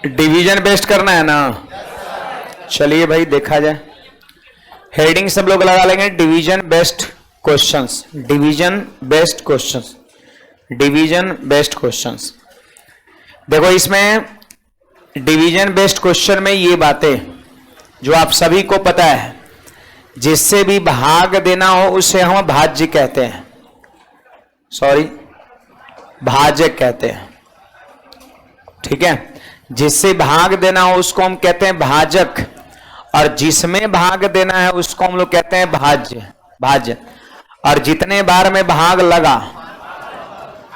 Division based करना है ना। चलिए भाई देखा जाए, हेडिंग सब लोग लगा लेंगे, division based questions, division based questions, division based questions. देखो इसमें डिवीजन बेस्ड क्वेश्चन में ये बातें जो आप सभी को पता है, जिससे भी भाग देना हो उसे हम भाज्य कहते हैं, सॉरी भाजक कहते हैं, ठीक है। जिससे भाग देना हो उसको हम कहते हैं भाजक, और जिसमें भाग देना है उसको हम लोग कहते हैं भाज्य, भाज्य। और जितने बार में भाग लगा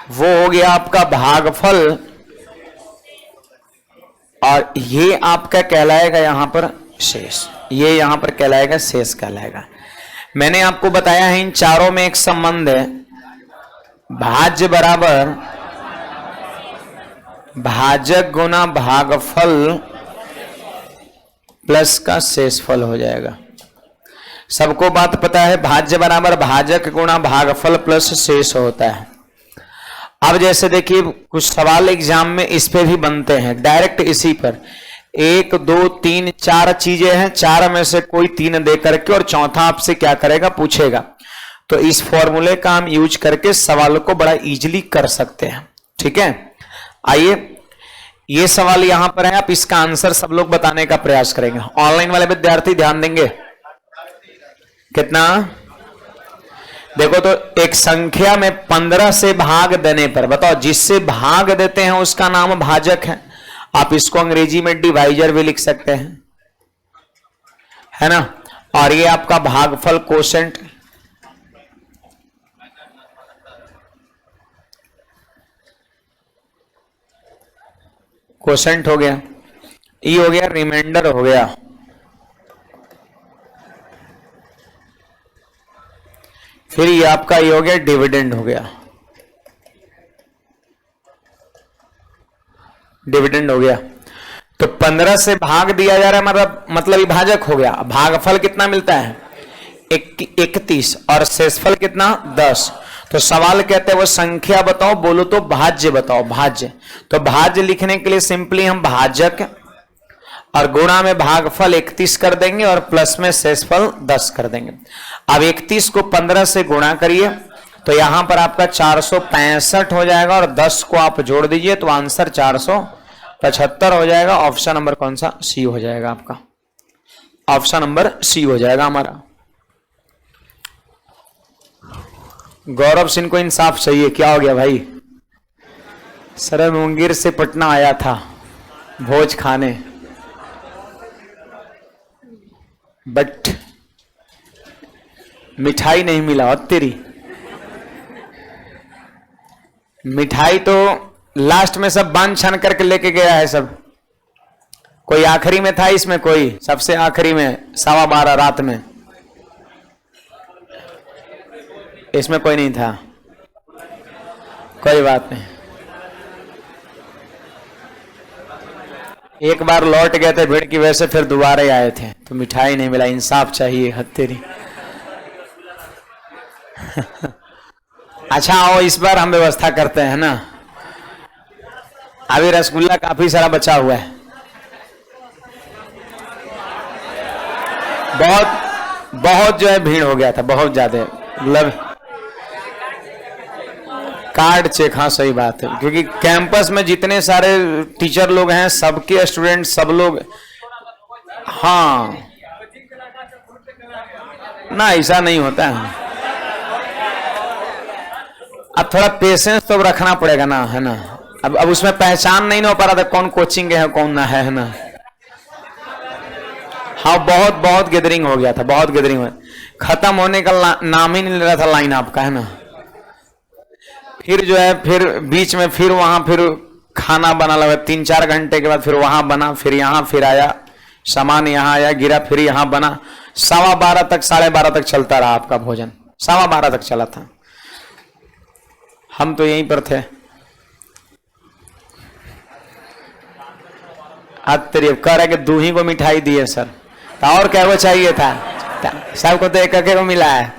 वो हो गया आपका भागफल, और ये आपका कहलाएगा यहां पर शेष, ये यहां पर कहलाएगा शेष कहलाएगा। मैंने आपको बताया है इन चारों में एक संबंध है, भाज्य बराबर भाजक गुना भागफल प्लस का शेषफल हो जाएगा। सबको बात पता है, भाज्य बराबर भाजक गुना भागफल प्लस शेष होता है। अब जैसे देखिए कुछ सवाल एग्जाम में इस पे भी बनते हैं, डायरेक्ट इसी पर 1 2 3 4 चीजें हैं, 4 में से कोई 3 दे करके और चौथा आपसे क्या करेगा, पूछेगा। तो इस फॉर्मूले का हम यूज करके सवाल को बड़ा इजीली कर सकते हैं, ठीक है। आइए ये सवाल यहां पर है, आप इसका आंसर सब लोग बताने का प्रयास करेंगे। ऑनलाइन वाले विद्यार्थी ध्यान देंगे कितना। देखो तो एक संख्या में 15 से भाग देने पर बताओ, जिससे भाग देते हैं उसका नाम भाजक है। आप इसको अंग्रेजी में डिवाइजर भी लिख सकते हैं, है ना। और ये आपका भागफल कोशेंट, कोशेंट हो गया, ये हो गया रिमाइंडर हो गया, फिर ये आपका ये हो गया डिविडेंड हो गया, डिविडेंड हो गया। तो 15 से भाग दिया जा रहा है, मतलब विभाजक हो गया। भागफल कितना मिलता है 31 और शेषफल कितना 10। तो सवाल कहते हैं वो संख्या बताओ, बोलो तो भाज्य बताओ, भाज्य। तो भाज्य लिखने के लिए सिंपली हम भाजक और गुणा में भागफल 31 कर देंगे और प्लस में शेषफल 10 कर देंगे। अब 31 को 15 से गुणा करिए तो यहां पर आपका 465 हो जाएगा, और 10 को आप जोड़ दीजिए तो आंसर 475 हो जाएगा। ऑप्शन नंबर कौन सा, सी हो जाएगा आपका, ऑप्शन नंबर सी हो जाएगा हमारा। गौरव सिंह को इंसाफ चाहिए, क्या हो गया भाई। सर मुंगेर से पटना आया था भोज खाने, बट मिठाई नहीं मिला। और तेरी मिठाई तो लास्ट में सब बांध छान करके लेके गया है सब। कोई आखिरी में था इसमें, कोई सबसे आखिरी में 12:15 रात में, इसमें कोई नहीं था। कोई बात नहीं, एक बार लौट गए थे भीड़ की वजह से, फिर दोबारा आए थे तो मिठाई नहीं मिला। इंसाफ चाहिए, हत्तेरी। अच्छा आओ इस बार हम व्यवस्था करते हैं ना। अभी रसगुल्ला काफी सारा बचा हुआ है, बहुत जो है भीड़ हो गया था, बहुत ज्यादा। मतलब कार्ड चेक, हाँ सही बात है, क्योंकि कैंपस में जितने सारे टीचर लोग हैं सबके स्टूडेंट सब लोग, हाँ ना ऐसा नहीं होता है। अब थोड़ा पेशेंस तो रखना पड़ेगा ना, है ना। अब उसमें पहचान नहीं ना हो पा रहा था कौन कोचिंग है कौन ना है ना। हाँ बहुत गैदरिंग हो गया था, बहुत गैदरिंग हो, खत्म होने का नाम ही नहीं ले रहा था लाइन आपका, है ना। फिर जो है फिर बीच में फिर वहां फिर खाना बना लगा, 3-4 घंटे के बाद फिर वहां बना, फिर यहाँ फिर आया सामान, यहाँ आया गिरा, फिर यहाँ बना। 12:15 तक 12:30 तक चलता रहा आपका भोजन, 12:15 तक चला था। हम तो यहीं पर थे। आज तेरी कह रहा है कि दूही को मिठाई दी है सर, तो और क्या वो चाहिए था, सबको तो एक को मिला है।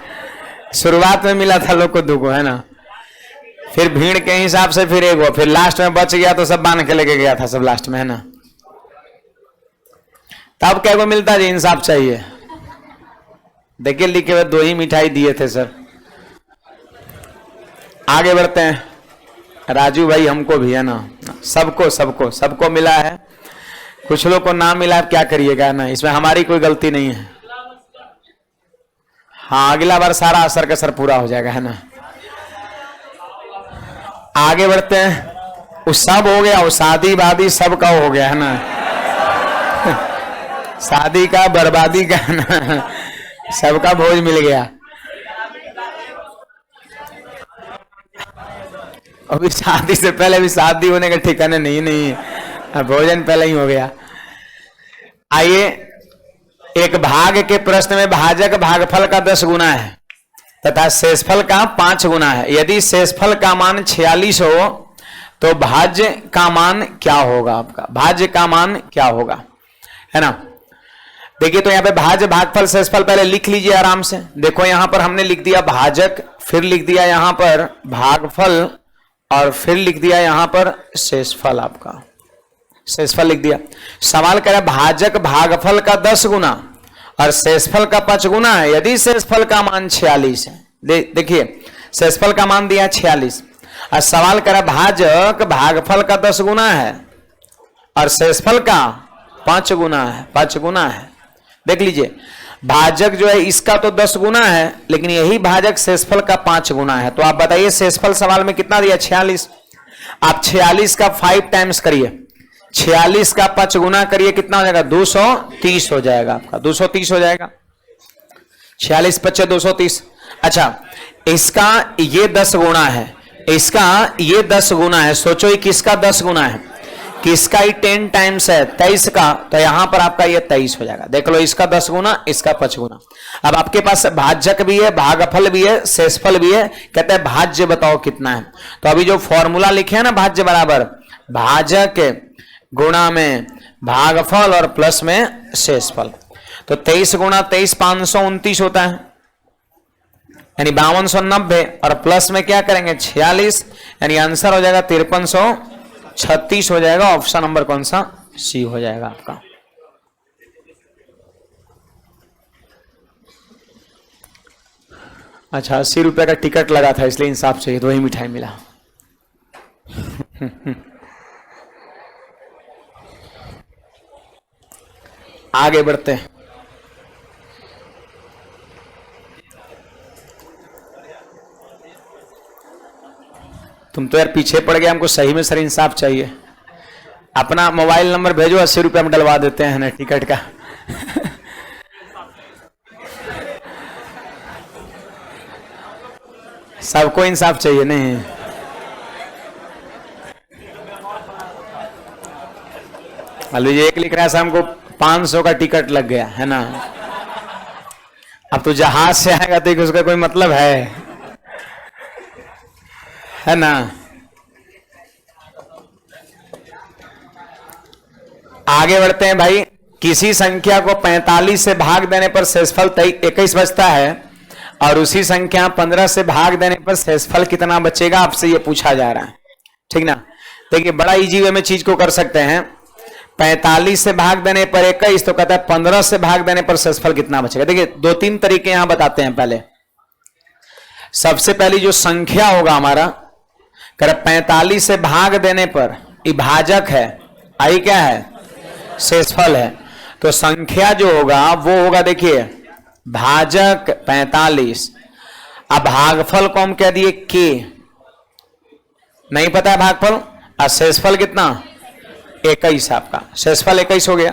शुरुआत में मिला था लोग को 2 को, है ना। फिर भीड़ के हिसाब से फिर 1 फिर लास्ट में बच गया तो सब बांध के लेके गया था सब लास्ट में, है ना। तब क्या को मिलता है? इंसाफ चाहिए। देखिए लिखे हुए 2 ही मिठाई दिए थे सर। आगे बढ़ते हैं। राजू भाई हमको भी है ना, सबको सबको सबको मिला है, कुछ लोग को ना मिला, क्या करिएगा ना, इसमें हमारी कोई गलती नहीं है। हाँ अगला बार सारा असर का असर पूरा हो जाएगा, है ना। आगे बढ़ते हैं। वो सब हो गया, वो शादी वादी सब का हो गया, है ना। शादी का बर्बादी का ना, सबका भोज मिल गया। अभी शादी से पहले भी शादी होने का ठिकाने नहीं, भोजन पहले ही हो गया। आइए, एक भाग के प्रश्न में भाजक भागफल का 10 गुना है तथा शेषफल का 5 गुना है। यदि शेषफल का मान 46 हो तो भाज्य का मान क्या होगा? आपका भाज्य का मान क्या होगा, है ना। देखिए तो यहाँ पे भाज्य भागफल शेषफल पहले लिख लीजिए आराम से। देखो यहाँ पर हमने लिख दिया भाजक, फिर लिख दिया यहाँ पर भागफल, और फिर लिख दिया यहाँ पर शेषफल। आपका शेषफल लिख दिया। सवाल कह रहा है भाजक भागफल का 10 गुना और शेषफल का 5 गुना है। यदि शेषफल का मान 46 है, देखिए शेषफल का मान दिया 46 और सवाल कह रहा है भाजक भागफल का 10 गुना है और शेषफल का 5 गुना है, 5 गुना है। देख लीजिए भाजक जो है इसका तो 10 गुना है, लेकिन यही भाजक शेषफल का 5 गुना है। तो आप बताइए शेषफल सवाल में कितना दिया? 46। आप 46 का 5 टाइम्स करिए, 46 का 5 गुना करिए, कितना हो जाएगा? 230 हो जाएगा। आपका 230 हो जाएगा। 46 × 5 = 230। अच्छा इसका ये 10 गुना है, इसका ये 10 गुना है। सोचो ये किसका 10 गुना है? किसका ही 10 टाइम्स है? 23 का। तो यहां पर आपका ये 23 हो जाएगा। देख लो इसका 10 गुना, इसका 5 गुना। अब आपके पास भाजक भी है, भागफल भी है, शेषफल भी है। कहते हैं भाज्य बताओ कितना है। तो अभी जो फॉर्मूला लिखे हैं ना, भाज्य बराबर भाजक गुणा में भागफल और प्लस में शेषफल। तो 23 गुणा 23 529 होता है, यानी 5290, और प्लस में क्या करेंगे 46, यानी आंसर हो जाएगा 5336 हो जाएगा। ऑप्शन नंबर कौन सा? सी हो जाएगा आपका। अच्छा 80 रुपए का टिकट लगा था इसलिए इंसाफ चाहिए, तो वही मिठाई मिला। आगे बढ़ते हैं। तुम तो यार पीछे पड़ गए, हमको सही में सर इंसाफ चाहिए। अपना मोबाइल नंबर भेजो, 80 रुपये में डलवा देते हैं ना टिकट का। सबको इंसाफ चाहिए नहीं? मान लीजिए एक लिख रहा है हमको 500 का टिकट लग गया, है ना। अब तो जहाज से आएगा तो उसका कोई मतलब है ना। आगे बढ़ते हैं भाई। किसी संख्या को 45 से भाग देने पर शेषफल 21 बचता है और उसी संख्या 15 से भाग देने पर शेषफल कितना बचेगा, आपसे ये पूछा जा रहा है, ठीक ना। देखिए बड़ा इजी वे में चीज को कर सकते हैं। 45 से भाग देने पर 21, तो कहता है 15 से भाग देने पर शेषफल कितना बचेगा। देखिए 2-3 तरीके यहां बताते हैं। पहले सबसे पहली जो संख्या होगा हमारा, कर 45 से भाग देने पर ये भाजक है, आई क्या है? शेषफल है। तो संख्या जो होगा वो होगा, देखिए भाजक 45। अब भागफल को हम कह दिए के, नहीं पता है भागफल, और शेषफल कितना? 21। आपका शेषफल 21 हो गया।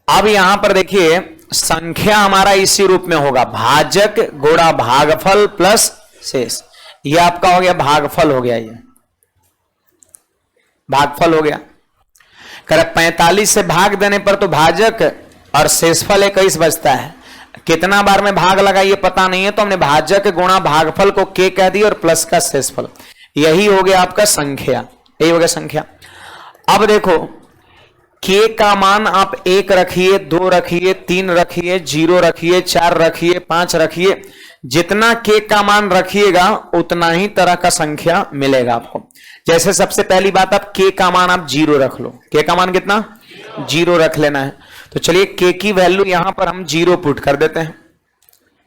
अब यहां पर देखिए संख्या हमारा इसी रूप में होगा, भाजक गुणा भागफल प्लस शेष। ये आपका हो गया भागफल हो गया, ये भागफल हो गया। कर 45 से भाग देने पर तो भाजक और शेषफल 21 बचता है। कितना बार में भाग लगा ये पता नहीं है, तो हमने भाजक गुणा भागफल को के कह दिया और प्लस का शेषफल। यही हो गया आपका संख्या, यही हो गया संख्या। अब देखो के का मान आप 1 रखिए, 2 रखिए, 3 रखिए, 0 रखिए, 4 रखिए, 5 रखिए, जितना के का मान रखिएगा उतना ही तरह का संख्या मिलेगा आपको। जैसे सबसे पहली बात, आप के का मान आप 0 रख लो। के का मान कितना? जीरो रख लेना है। तो चलिए के की वैल्यू यहां पर हम जीरो पुट कर देते हैं,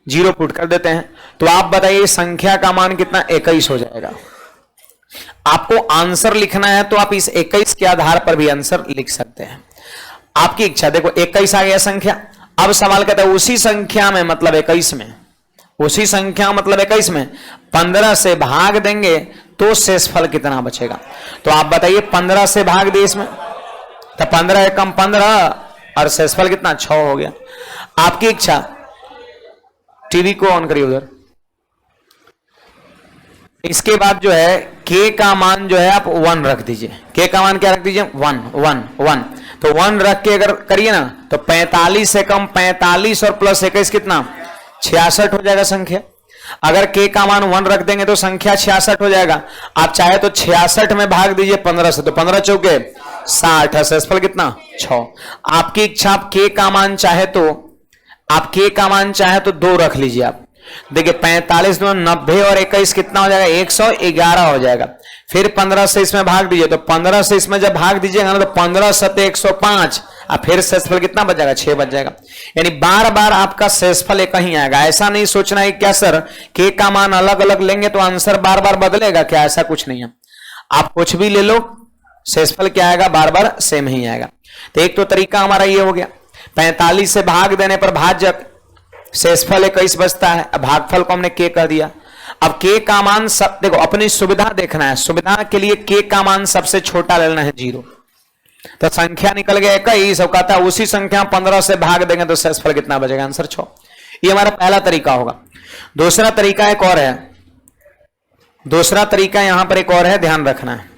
जीरो पुट कर देते हैं। तो आप बताइए संख्या का मान कितना, 21 हो जाएगा। आपको आंसर लिखना है तो आप इस 21 के आधार पर भी आंसर लिख सकते हैं, आपकी इच्छा। देखो 21 आ गया संख्या। अब सवाल कहता है उसी संख्या में मतलब 21 में, उसी संख्या मतलब 21 में 15 से भाग देंगे तो शेषफल कितना बचेगा। तो आप बताइए 15 से भाग दिए इसमें, तो 15 एकम 15 और शेषफल कितना 6 हो गया। आपकी इच्छा। टीवी को ऑन करिए उधर। इसके बाद जो है के का मान जो है आप 1 रख दीजिए। के का मान क्या रख दीजिए, 1 1 1। तो 1 रख के अगर करिए ना तो 45 से कम 45 और प्लस 21 कितना 66 हो जाएगा संख्या। अगर के का मान 1 रख देंगे तो संख्या 66 हो जाएगा। आप चाहे तो 66 में भाग दीजिए 15 से, तो 15 चौके 60, शेषफल कितना 6। आपकी इच्छा। आप के का मान चाहे तो, आप के का मान चाहे तो 2 रख लीजिए। आप देखिए 45 90 और 21 कितना हो जाएगा 111 हो जाएगा। फिर 15 से इसमें भाग दीजिए, तो 15 से इसमें जब भाग दीजिएगा ना तो 15 7 105 और फिर शेषफल कितना बच जाएगा 6 बच जाएगा। यानी बार बार आपका शेषफल एक ही आएगा। ऐसा नहीं सोचना है क्या सर के का मान अलग अलग लेंगे तो आंसर बार बार बदलेगा क्या, ऐसा कुछ नहीं है। आप कुछ भी ले लो शेषफल क्या आएगा बार बार सेम ही आएगा। तो एक तो तरीका हमारा ये हो गया, 45 से भाग देने पर भाजक शेषफल 21 बचता है। अब भागफल को हमने के कर दिया। अब के का मान सब देखो अपनी सुविधा देखना है, सुविधा के लिए के का मान सबसे छोटा लेना है 0। तो संख्या निकल गया 21 और कहता है उसी संख्या 15 से भाग देंगे तो शेषफल कितना बचेगा, आंसर 6। ये हमारा पहला तरीका होगा। दूसरा तरीका एक और है, दूसरा तरीका यहां पर एक और है, ध्यान रखना है।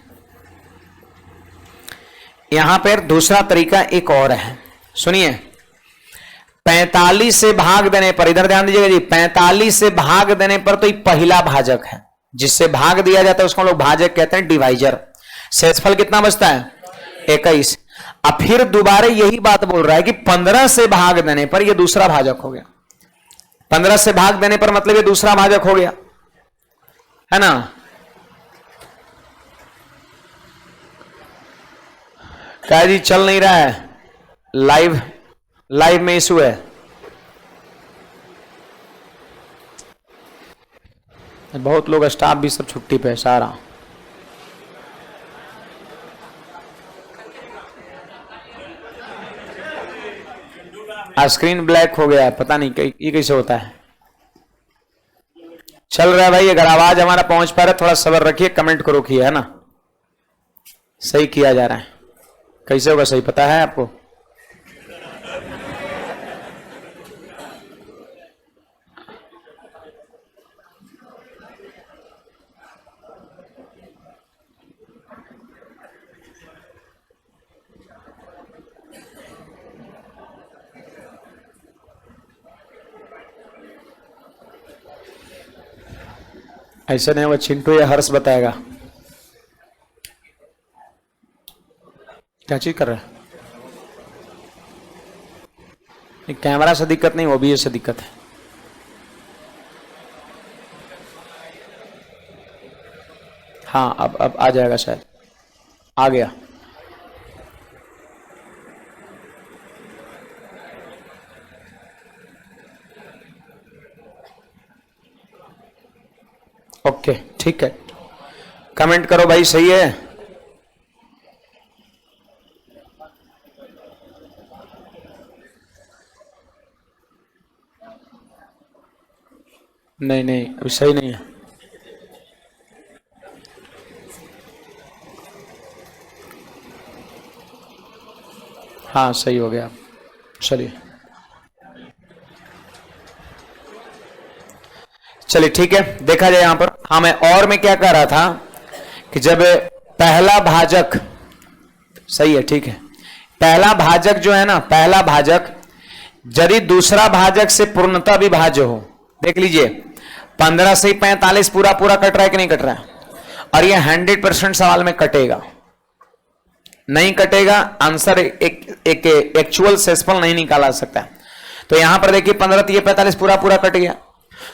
यहां पर दूसरा तरीका एक और है, सुनिए। 45 से भाग देने पर, इधर ध्यान दीजिएगा जी, 45 से भाग देने पर तो ये पहला भाजक है, जिससे भाग दिया जाता है उसको लोग भाजक कहते हैं, डिवाइजर। शेषफल कितना बचता है 21। अब फिर दोबारा यही बात बोल रहा है कि 15 से भाग देने पर यह दूसरा भाजक हो गया। 15 से भाग देने पर मतलब ये दूसरा भाजक हो गया, है ना। क्या जी चल नहीं रहा है, लाइव में इशू है। बहुत लोग स्टाफ भी सब छुट्टी पे, सारा स्क्रीन ब्लैक हो गया है, पता नहीं ये कैसे होता है। चल रहा है भाई, अगर आवाज हमारा पहुंच पा रहा है थोड़ा सब्र रखिए, कमेंट करो किया है ना, सही किया जा रहा है। कैसे होगा सही पता है आपको। ऐसा नहीं, वो चिंटू या हर्ष बताएगा क्या चीज कर रहा है। कैमरा से दिक्कत नहीं, ओबीएस से दिक्कत है। हाँ अब आ जाएगा शायद, आ गया। ओके ठीक है, कमेंट करो भाई सही है। नहीं अभी सही नहीं है। हाँ सही हो गया, चलिए ठीक है। देखा जाए यहां पर, हाँ मैं क्या कह रहा था कि जब पहला भाजक, सही है ठीक है, पहला भाजक जो है ना, पहला भाजक यदि दूसरा भाजक से पूर्णतः विभाज्य हो, देख लीजिए 15 से 45 पूरा कट रहा है कि नहीं कट रहा है, और ये 100% सवाल में कटेगा, नहीं कटेगा आंसर एक एक्चुअल शेषफल नहीं निकाला सकता। तो यहां पर देखिए 15 3 45 पूरा कट गया।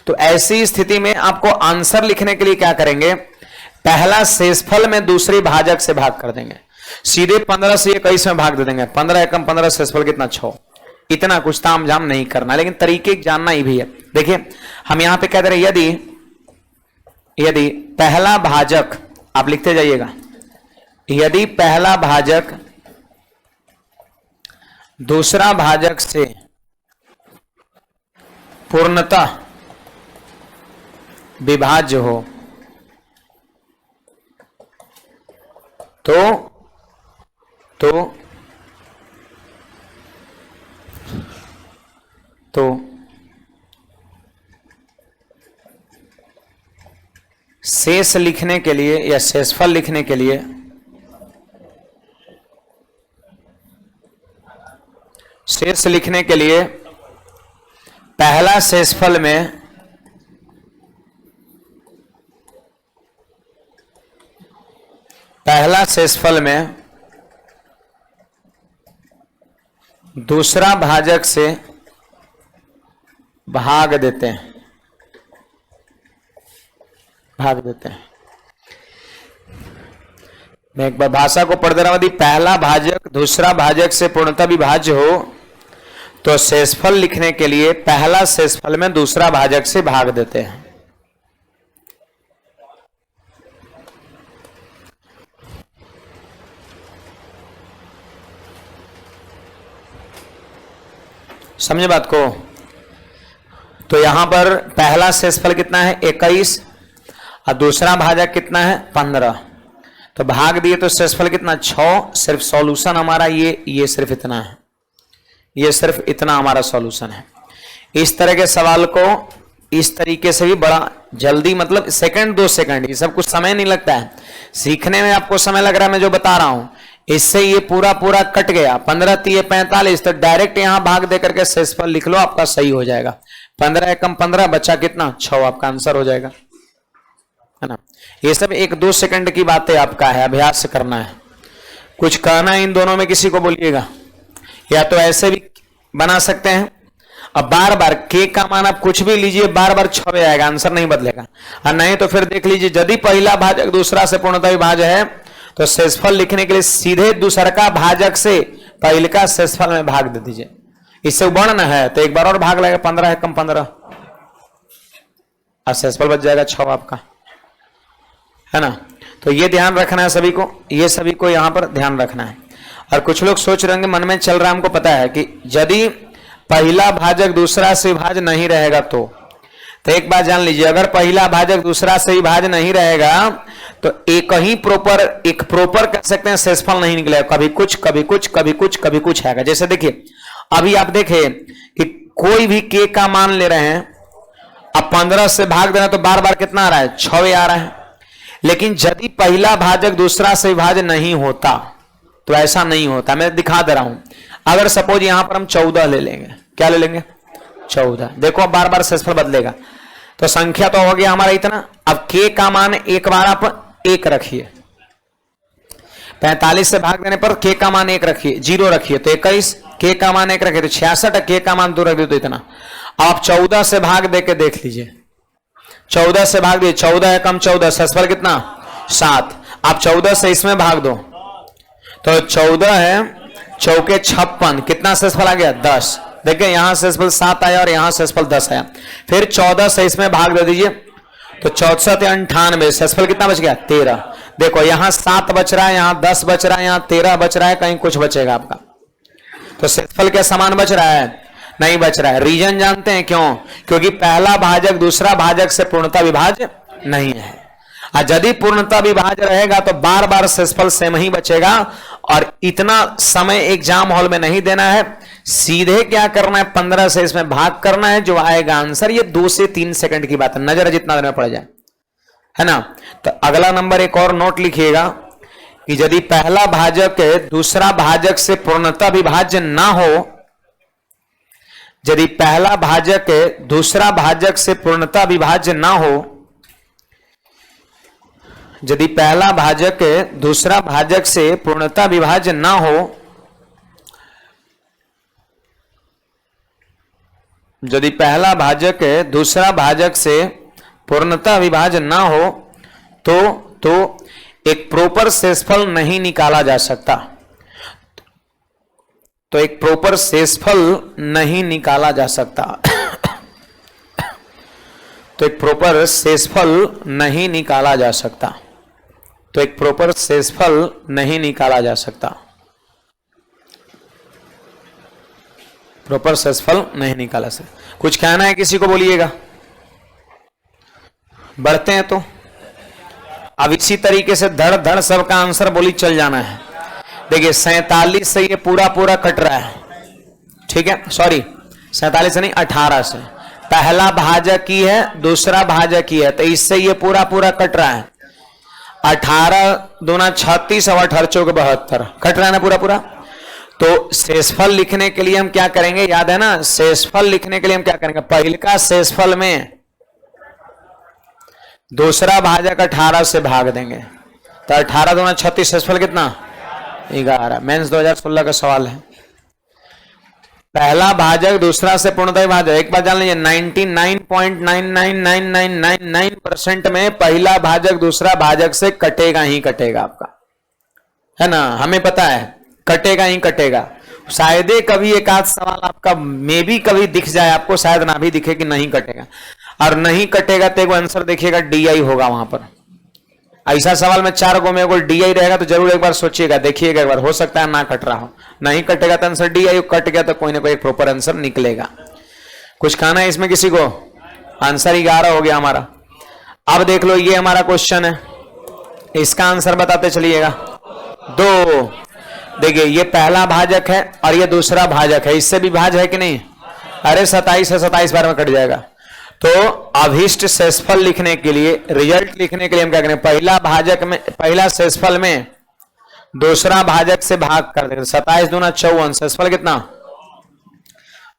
तो ऐसी स्थिति में आपको आंसर लिखने के लिए क्या करेंगे, पहला शेषफल में दूसरे भाजक से भाग कर देंगे। सीधे 15 से 21 में भाग दे देंगे, 15 एकम 15 शेषफल कितना 6। इतना कुछ तामझाम नहीं करना, लेकिन तरीके जानना ही भी है। देखिए हम यहां पे कह दे रहे यदि पहला भाजक, आप लिखते जाइएगा, यदि पहला भाजक दूसरा भाजक से पूर्णतः विभाज्य हो तो शेष लिखने के लिए या शेषफल लिखने के लिए शेष लिखने के लिए पहला शेषफल में दूसरा भाजक से भाग देते हैं, मैं एक बार भाषा को पढ़ दे रहा हूं। यदि पहला भाजक दूसरा भाजक से पूर्णतः विभाज्य हो तो शेषफल लिखने के लिए पहला शेषफल में दूसरा भाजक से भाग देते हैं। समझे बात को? तो यहां पर पहला शेषफल कितना है 21 और दूसरा भाजक कितना है 15, तो भाग दिए तो शेषफल कितना 6। सिर्फ सॉल्यूशन हमारा ये सिर्फ इतना है, ये सिर्फ इतना हमारा सॉल्यूशन है। इस तरह के सवाल को इस तरीके से भी बड़ा जल्दी, मतलब सेकंड 2 सेकंड, ये सब कुछ समय नहीं लगता है, सीखने में आपको समय लग रहा है मैं जो बता रहा हूं, इससे ये पूरा कट गया। 15 3 45, तो डायरेक्ट यहां भाग दे करके शेषफल लिख लो, आपका सही हो जाएगा। 15 एकम 15 बचा कितना 6, आपका आंसर हो जाएगा, है ना। ये सब 1-2 सेकंड की बातें आपका है, अभ्यास करना है। कुछ कहना इन दोनों में किसी को बोलिएगा, या तो ऐसे भी बना सकते हैं। अब बार बार के का मान आप कुछ भी लीजिए, बार बार 6 आएगा, आंसर नहीं बदलेगा। और नहीं तो फिर देख लीजिए, यदि पहला भाजक दूसरा से पूर्णतः विभाज्य है तो शेषफल लिखने के लिए सीधे दूसरा का भाजक से पहले का शेषफल में भाग दे दीजिए। इससे उबड़न है तो एक बार और भाग लगेगा, 15 एकम 15 और शेषफल बच जाएगा 6 आपका, है ना। तो ये ध्यान रखना है सभी को, ये सभी को यहां पर ध्यान रखना है। और कुछ लोग सोच रहे होंगे, मन में चल रहा है, हमको पता है कि यदि पहला भाजक दूसरा से विभाज्य नहीं रहेगा तो एक बात जान लीजिए, अगर पहला भाजक दूसरा से विभाज्य नहीं रहेगा तो एक प्रॉपर कह सकते हैं शेषफल नहीं निकलेगा, कभी कुछ कभी कुछ कभी कुछ कभी कुछ आएगा। जैसे देखिए अभी आप देखें कि कोई भी के का मान ले रहे हैं, अब 15 से भाग देना तो बार बार कितना आ रहा है 6 आ रहा है। लेकिन यदि पहला भाजक दूसरा से विभाज्य नहीं होता तो ऐसा नहीं होता। मैं दिखा दे रहा हूं, अगर सपोज यहां पर हम 14 ले लेंगे, क्या ले लेंगे 14, देखो अब बार बार शेषफल बदलेगा, तो संख्या तो हो गया हमारा इतना। अब के का मान एक बार आप 1 रखिए, 45 से भाग देने पर के का मान 1 रखिए, 0 रखिए तो 21, के का मान 1 रखिए तो 66, के का मान 2 रख दिए तो इतना। आप 14 से भाग दे के देख लीजिए, 14 से भाग दिए, 14 एकम 14, शेषफल कितना 7। आप 14 से इसमें भाग दो तो 14 है चौके 56, कितना शेषफल आ गया 10। देखिए यहां शेषफल 7 आया और यहां शेषफल 10 आया। फिर 14 से इसमें भाग दे दीजिए तो 64 या 98, शेषफल कितना बच गया 13। देखो यहां 7 बच रहा है, यहां 10 बच रहा है, यहां 13 बच रहा है, कहीं कुछ बचेगा आपका। तो शेषफल के समान बच रहा है, नहीं बच रहा है। रीजन जानते हैं क्यों? क्योंकि पहला भाजक दूसरा भाजक से पूर्णतः विभाज्य नहीं है। और यदि पूर्णतः विभाज्य रहेगा तो बार बार शेषफल सेम ही बचेगा। और इतना समय एग्जाम हॉल में नहीं देना है, सीधे क्या करना है 15 से इसमें भाग करना है, जो आएगा आंसर ये 2 से 3 सेकंड की बात है, नजर जितना देर में पड़ जाए, है ना। तो अगला नंबर एक और नोट लिखिएगा कि यदि पहला भाजक दूसरा भाजक से पूर्णतः विभाज्य ना हो, यदि पहला भाजक दूसरा भाजक से पूर्णतः विभाज्य ना हो, यदि पहला भाजक दूसरा भाजक से पूर्णतः विभाज्य ना हो, यदि पहला भाजक दूसरा भाजक से पूर्णतः विभाज्य ना हो तो एक प्रॉपर शेषफल नहीं निकाला जा सकता, तो एक प्रॉपर शेषफल नहीं निकाला जा सकता तो एक प्रॉपर शेषफल नहीं निकाला जा सकता, तो एक प्रॉपर शेषफल नहीं निकाला जा सकता, प्रॉपर शेषफल नहीं निकाला सकता। कुछ कहना है किसी को, बोलिएगा। बढ़ते हैं तो अब इसी तरीके से धड़ धड़ सबका आंसर बोली चल जाना है। देखिए 47 से ये पूरा पूरा कट रहा है, ठीक है, सॉरी 47 से नहीं 18 से, पहला भाजक ही है दूसरा भाजक ही है, तो इससे ये पूरा पूरा कट रहा है। 18 दूना 36 और 18 चौक 72 कट रहा है ना पूरा पूरा। तो शेषफल लिखने के लिए हम क्या करेंगे, याद है ना, शेषफल लिखने के लिए हम क्या करेंगे, पहले का शेषफल में दूसरा भाजक 18 से भाग देंगे, तो 18 दूना 36, शेषफल कितना 11। मेंस 2016 का सवाल है। पहला भाजक दूसरा से पूर्णतः भाजक, एक बार जान लीजिए 99.999999% में पहला भाजक दूसरा भाजक से कटेगा ही कटेगा आपका, है ना, हमें पता है कटेगा ही कटेगा। शायद कभी एक आध सवाल आपका में भी कभी दिख जाए आपको, शायद ना भी दिखे कि नहीं कटेगा, और नहीं कटेगा तो एक आंसर देखिएगा DI होगा वहां पर। ऐसा सवाल में 4 गो में कोई DI रहेगा तो जरूर एक बार सोचिएगा, देखिएगा एक बार, हो सकता है ना कट रहा हो। नहीं कटेगा तो आंसर DI, कट गया तो कोई ना कोई प्रॉपर आंसर निकलेगा। कुछ कहना है इसमें किसी को? आंसर 11 हो गया हमारा। अब देख लो ये हमारा क्वेश्चन है, इसका आंसर बताते चलिएगा। 2, देखिए ये पहला भाजक है और ये दूसरा भाजक है, इससे भी भाज है कि नहीं? अरे 27 है, 27 बार में कट जाएगा। तो अभिष्ट शेषफल लिखने के लिए, रिजल्ट लिखने के लिए हम क्या करें, पहला भाजक में, पहला शेषफल में दूसरा भाजक से भाग कर देंगे। 27 दूना 54, शेषफल कितना?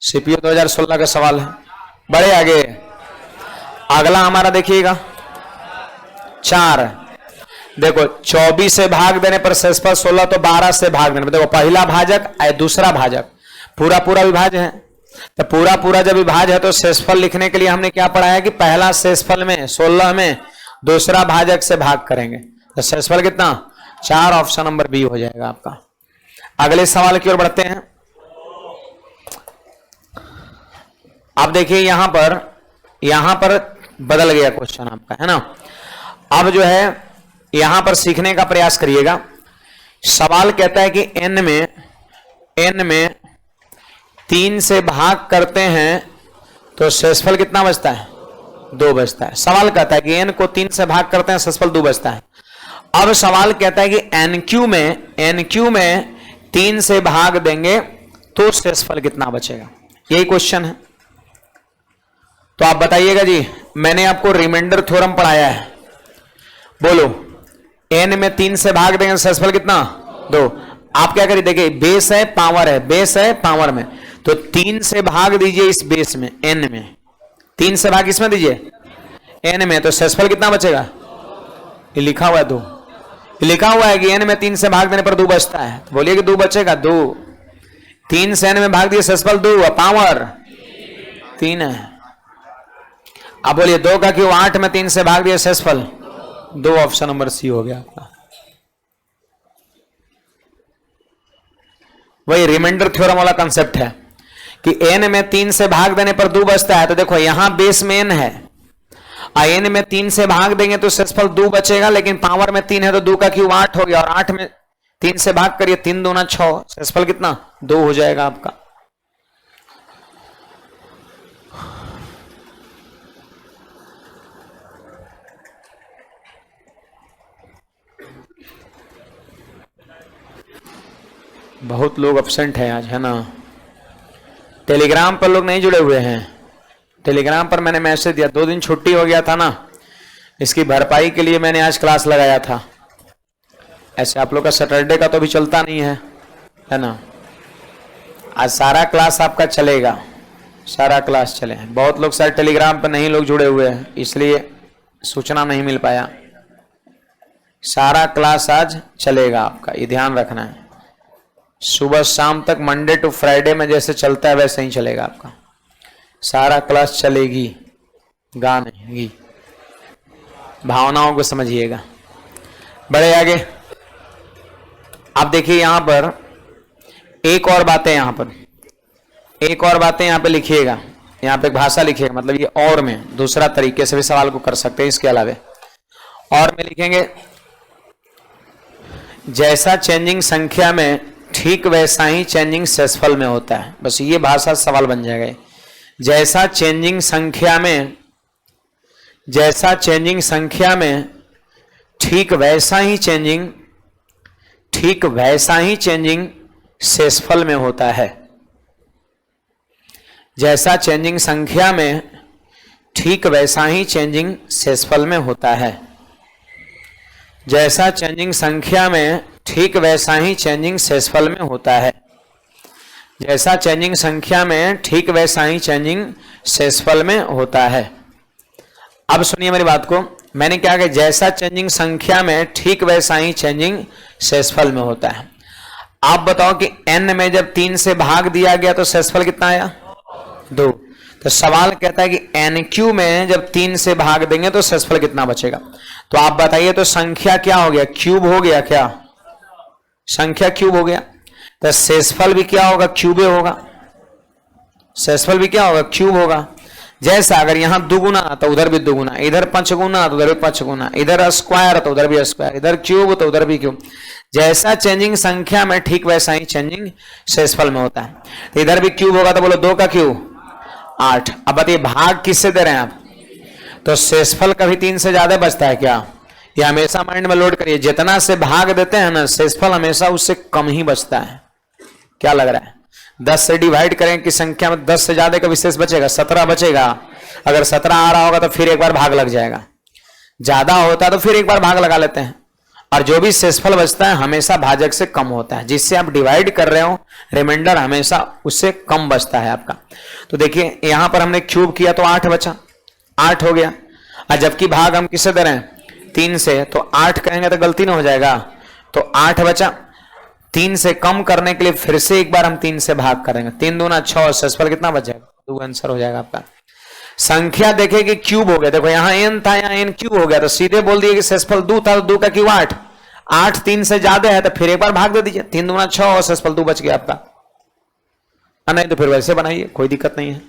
सीपीओ 2016 का सवाल है। बड़े आगे अगला हमारा देखिएगा 4, देखो 24 से भाग देने पर शेषफल 16, तो 12 से भाग देने पर, देखो पहला भाजक और दूसरा भाजक पूरा पूरा विभाज्य है, तो पूरा पूरा जब विभाज्य है तो शेषफल लिखने के लिए हमने क्या पढ़ा है कि पहला शेषफल में 16 में दूसरा भाजक से भाग करेंगे, तो शेषफल कितना? 4, ऑप्शन नंबर बी हो जाएगा आपका। अगले सवाल की ओर बढ़ते हैं। अब देखिए यहां पर बदल गया क्वेश्चन आपका, है ना। अब जो है यहां पर सीखने का प्रयास करिएगा। सवाल कहता है कि n में 3 से भाग करते हैं तो शेषफल कितना बचता है? 2 बचता है। सवाल कहता है कि n को 3 से भाग करते हैं, शेषफल 2 बचता है। अब सवाल कहता है कि NQ में 3 से भाग देंगे तो शेषफल कितना बचेगा, यही क्वेश्चन है। तो आप बताइएगा जी, मैंने आपको रिमाइंडर थ्योरम पढ़ाया है, बोलो n में 3 से भाग देंगे शेषफल कितना? 2। आप क्या करिए, देखिए बेस है पावर है, बेस है पावर में, तो 3 से भाग दीजिए इस बेस में, n में 3 से भाग इसमें दीजिए n में, तो शेषफल कितना बचेगा? ये लिखा हुआ है 2, ये लिखा हुआ है कि n में 3 से भाग देने पर 2 बचता है, तो बोलिए कि 2 बचेगा। 2 3 से n में भाग दिए, शेषफल 2, पावर 3 है। अब बोलिए 2 का क्यों? 8 में 3 से भाग दिए, शेषफल 2, ऑप्शन नंबर सी हो गया आपका। वही रिमाइंडर थ्योरम वाला कंसेप्ट है कि n में 3 से भाग देने पर 2 बचता है, तो देखो यहां बेस में n है, n में 3 से भाग देंगे तो शेषफल 2 बचेगा, लेकिन पावर में 3 है तो 2 का क्यूब 8 हो गया, और 8 में 3 से भाग करिए, 3 दूना 6, शेषफल कितना? 2 हो जाएगा आपका। बहुत लोग एब्सेंट हैं आज, है ना। टेलीग्राम पर लोग नहीं जुड़े हुए हैं। टेलीग्राम पर मैंने मैसेज दिया, 2 दिन छुट्टी हो गया था ना, इसकी भरपाई के लिए मैंने आज क्लास लगाया था। ऐसे आप लोग का सैटरडे का तो भी चलता नहीं है ना। आज सारा क्लास आपका चलेगा, सारा क्लास चले। बहुत लोग शायद टेलीग्राम पर नहीं लोग जुड़े हुए हैं, इसलिए सूचना नहीं मिल पाया। सारा क्लास आज चलेगा आपका, ये ध्यान रखना है। सुबह शाम तक मंडे टू फ्राइडे में जैसे चलता है वैसे ही चलेगा आपका, सारा क्लास चलेगी, गा नहीं, भावनाओं को समझिएगा। बढ़े आगे। आप देखिए यहां पर एक और बातें, यहां पर एक और बातें यहां पे लिखिएगा, यहां पे एक भाषा लिखिएगा, मतलब ये और में दूसरा तरीके से भी सवाल को कर सकते हैं। इसके अलावा और में लिखेंगे जैसा चेंजिंग संख्या में ठीक वैसा ही चेंजिंग शेषफल में होता है। बस ये भाषा सवाल बन जाएगा। जैसा चेंजिंग संख्या में, जैसा चेंजिंग संख्या में ठीक वैसा ही चेंजिंग, ठीक वैसा ही चेंजिंग शेषफल में होता है। जैसा चेंजिंग संख्या में ठीक वैसा ही चेंजिंग शेषफल में होता है। जैसा चेंजिंग संख्या में ठीक वैसा ही चेंजिंग शेषफल में होता है। जैसा चेंजिंग संख्या में ठीक वैसा ही चेंजिंग शेषफल में होता है। अब सुनिए मेरी बात को, मैंने क्या कहा, जैसा चेंजिंग संख्या में ठीक वैसा ही चेंजिंग शेषफल में होता है। आप बताओ कि n में जब 3 से भाग दिया गया तो शेषफल कितना आया? 2। तो सवाल कहता है कि NQ में जब 3 से भाग देंगे तो शेषफल कितना बचेगा? तो आप बताइए, तो संख्या क्या हो गया? क्यूब हो गया क्या? संख्या क्यूब हो गया, तो शेषफल भी क्या होगा? क्यूबे होगा। शेषफल भी क्या होगा? क्यूब होगा। जैसा अगर यहां दुगुना तो उधर भी दुगुना, इधर पंचगुना तो उधर भी पंचगुना, इधर स्क्वायर तो उधर भी स्क्वायर, इधर क्यूब तो उधर भी क्यूब। जैसा चेंजिंग संख्या में ठीक वैसा ही चेंजिंग शेषफल में होता है। तो इधर भी क्यूब होगा, तो बोलो 2 का क्यूब 8। अब बताइए भाग किससे दे रहे हैं आप? तो शेषफल कभी 3 से ज्यादा बचता है क्या? ये हमेशा माइंड में लोड करिए, जितना से भाग देते हैं ना शेषफल हमेशा उससे कम ही बचता है। क्या लग रहा है? 10 से डिवाइड करें कि संख्या में 10 से ज्यादा का विशेष बचेगा, 17 बचेगा। अगर 17 आ रहा होगा तो फिर एक बार भाग लग जाएगा, ज्यादा होता है तो फिर एक बार भाग लगा लेते हैं। और जो भी शेषफल बचता है हमेशा भाजक से कम होता है, जिससे आप डिवाइड कर रहे हो रिमाइंडर हमेशा उससे कम बचता है आपका। तो देखिए यहां पर हमने क्यूब किया तो 8 बचा, 8 हो गया। और जबकि भाग हम किससे दे रहे हैं? 3 से, तो 8 कहेंगे तो गलती ना हो जाएगा, तो 8 बचा। 3 से कम करने के लिए फिर से एक बार हम 3 से भाग करेंगे, 3 दूना 6, शेषफल कितना बच जाएगा? 2 आंसर हो जाएगा आपका। संख्या देखे कि क्यूब हो गया, देखो यहाँ n था, यहाँ n क्यूब हो गया, तो सीधे बोल दिए कि शेषफल 2 था, 2 का क्यूब 8। 8 3 से ज्यादा है तो फिर एक बार भाग दे दीजिए, 3 दूना 6 और शेषफल 2 बच गया आपका। नहीं तो फिर वैसे बनाइए, कोई दिक्कत नहीं है।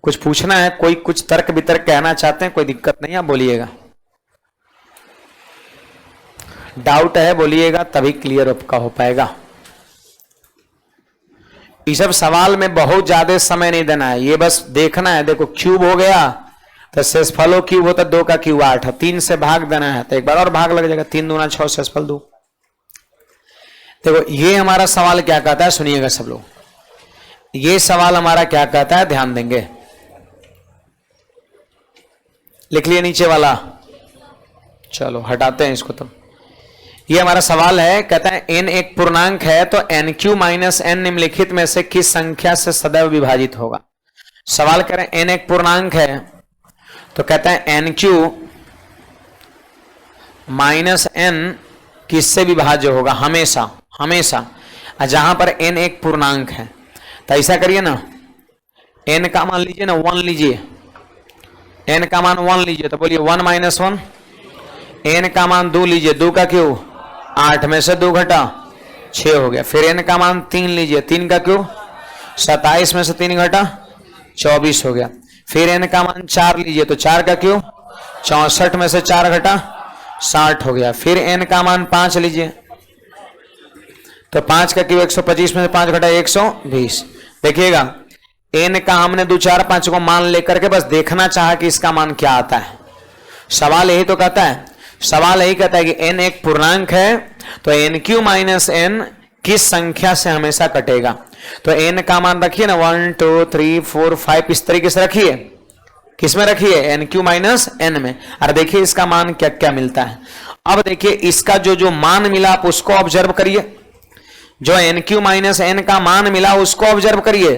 कुछ पूछना है, कोई कुछ तर्क वितर्क कहना चाहते हैं, कोई दिक्कत नहीं है, बोलिएगा। डाउट है बोलिएगा, तभी क्लियर आपका हो पाएगा। इस सब सवाल में बहुत ज्यादा समय नहीं देना है, ये बस देखना है। देखो क्यूब हो गया तो शेषफलों क्यूब होता है, 2 का क्यूब 8 है, 3 से भाग देना है तो एक बार और भाग लग जाएगा, 3 दूना 6 शेषफल 2। देखो ये हमारा सवाल क्या कहता है, सुनिएगा सब लोग। ये सवाल हमारा क्या कहता है, ध्यान देंगे। लिख लिए नीचे वाला, चलो हटाते हैं इसको। तो ये हमारा सवाल है, कहता है n एक पूर्णांक है तो nq माइनस n निम्नलिखित में से किस संख्या से सदैव विभाजित होगा। सवाल करें n एक पूर्णांक है तो कहता है nq माइनस n किससे विभाज्य होगा? हमेशा, हमेशा। जहां पर n एक पूर्णांक है तो ऐसा करिए ना, n का मान लीजिए ना 1 लीजिए, n का मान 1 लीजिए, तो बोलिए 1 माइनस 1। n का मान 2 लीजिए, 2 का क्यूब 8 में से 2 घटा 6 हो गया। फिर n का मान 3 लीजिए, 3 का क्यूब 27 में से 3 घटा 24 हो गया। फिर n का मान 4 लीजिए, तो 4 का क्यूब 64 में से 4 घटा 60 हो गया। फिर n का मान 5 लीजिए, तो 5 का क्यूब 125 में से 5 घटा 120। देखिएगा n का हमने 2 4 5 को मान लेकर के बस देखना चाहा कि इसका मान क्या आता है। सवाल यही तो कहता है, सवाल यही कहता है कि n एक पूर्णांक है तो nq माइनस n किस संख्या से हमेशा कटेगा। तो n का मान रखिए ना 1 2 3 4 5 इस तरीके से रखिए। किसमें रखिए? nq माइनस n में। और देखिए इसका मान क्या क्या मिलता है। अब देखिए इसका जो मान मिला आप उसको ऑब्जर्व करिए, जो nq माइनस n का मान मिला उसको ऑब्जर्व करिए